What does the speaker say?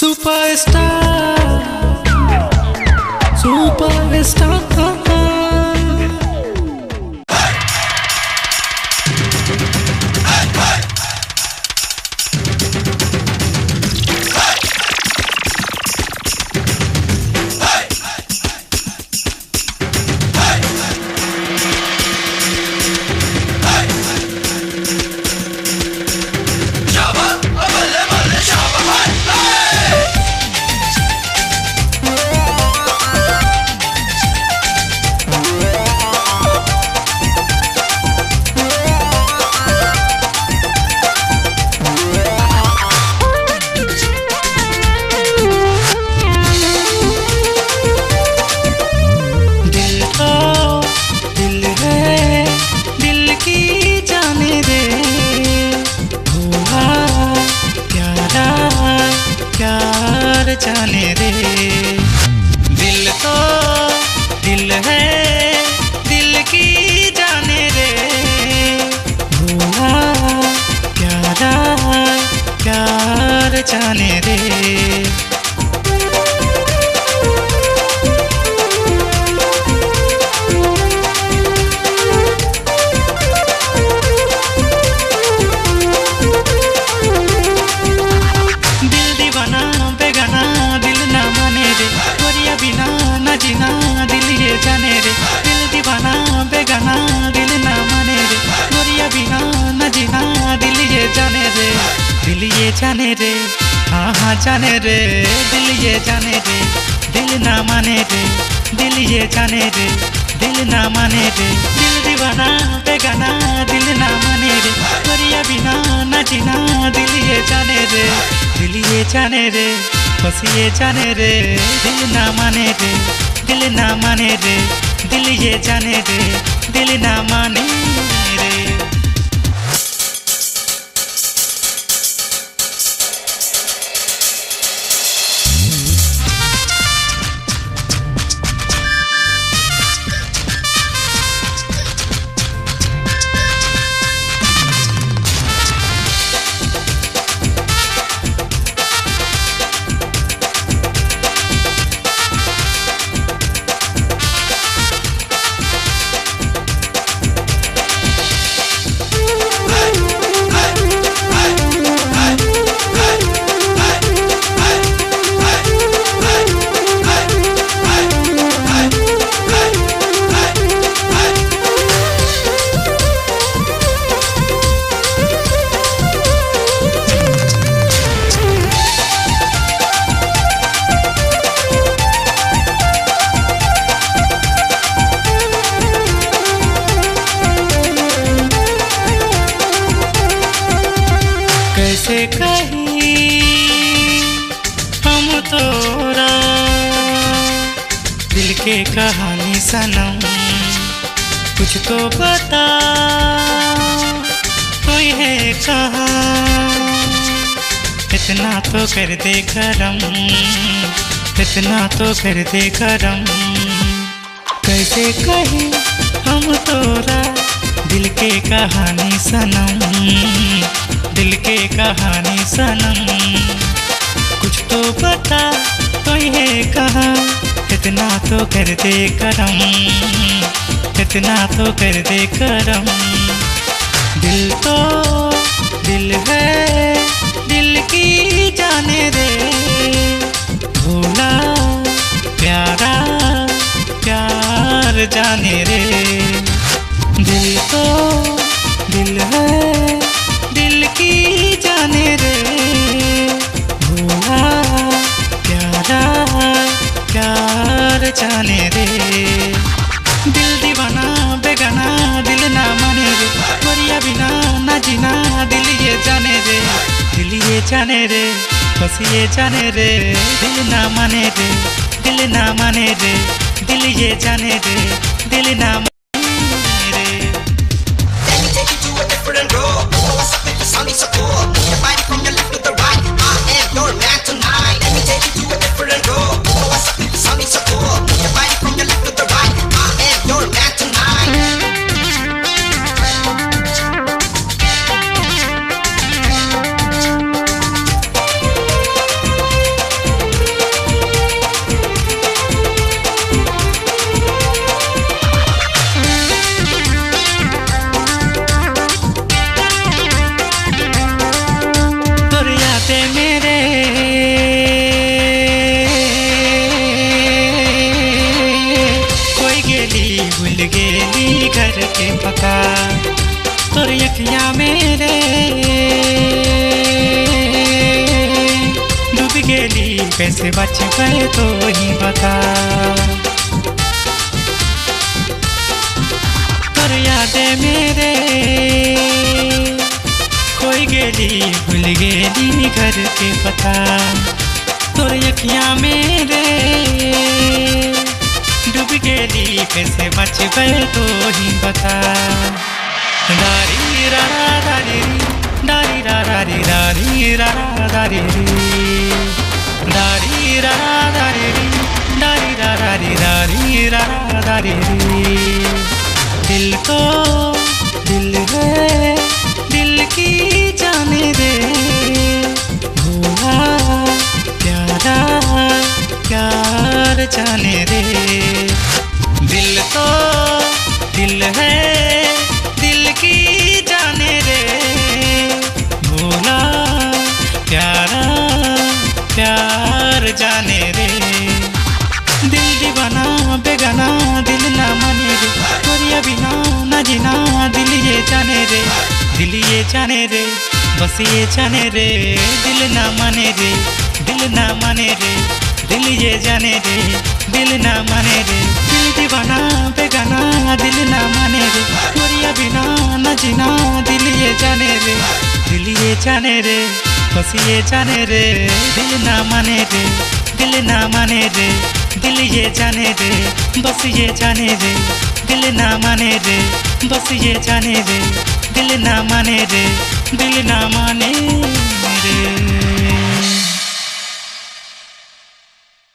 Superstar, superstar. जाने रे दिल तो दिल है दिल की जाने रे भूला प्यारा प्यार जाने रे जाने रे दिल दीवाना बेगाना दिल ना माने रे गोरिया बिना न जीना दिल ये जाने रे हाँ हाँ जाने रे दिल ये जाने रे दिल ना माने रे दिल ये जाने रे दिल ना माने रे दिल दीवाना बेगाना दिल ना माने रे गोरिया बिना न जीना दिल ये जाने रे बस ये जाने रे दिल ना माने रे दिल ना माने रे दिल ये जाने रे दिल ना माने रे कैसे कहीं हम तोरा दिल के कहानी सनम कुछ तो बता कोई है कहाँ इतना तो कर दे करम इतना तो कर दे करम कैसे कहीं हम तोरा दिल के कहानी सनम दिल के कहानी सनम कुछ तो बता कोई है कहाँ इतना तो कर दे करम इतना तो कर दे करम दिल तो दिल है दिल की जाने रे भोला प्यारा प्यार जाने रे दिल तो दिल है दिल की जाने रे भोला प्यारा प्यार जाने रे दिल दीवाना बेगाना दिल ना माने रे गोरिया बिना न जीना दिल ये जाने रे बस ये जाने रे दिल ना माने रे दिल ना माने रे दिल ये जाने रे दिल ना Sounding so cool, move your body from your left to the right. I am your man tonight. Let me take you to a different road. What's up? Sounding so cool, move your body from your left to the right. I am your man tonight. के पता तोर अखियां मेरे डूब गेली कैसे बच गए तो ही बता तोर यादें मेरे खोई गेली भूल गेली घर के पता तोर अखियां मेरे डूब गेली कैसे बच गए तो ही बता दारी रा दारी दारी रा दारी दारी रा दारी दारी रा दारी दारी रा दारी दारी रा दारी दिल तो दिल है दिल की जाने दे भूला प्यारा प्यार जाने दे दिल तो दिल है दिल की जाने दे भूला प्यारा प्यार जाने दे दिल दीवाना बेगाना दिल ना माने रे तोरिया बिना ना जीना दिल ये जाने रे दिल ये जाने रे बस ये जाने रे दिल ना माने रे दिल ना माने रे दिल ये जाने रे दिल ना माने रे दिल दीवाना बेगाना दिल ना माने रे तोरिया बिना ना जीना दिल ये जाने रे दिल ये जाने रे बस ये जाने रे दिल ना माने रे दिल ना माने रे दिल ये जाने रे बस ये जाने रे दिल ना माने रे बस ये जाने रे दिल ना माने रे दिल ना माने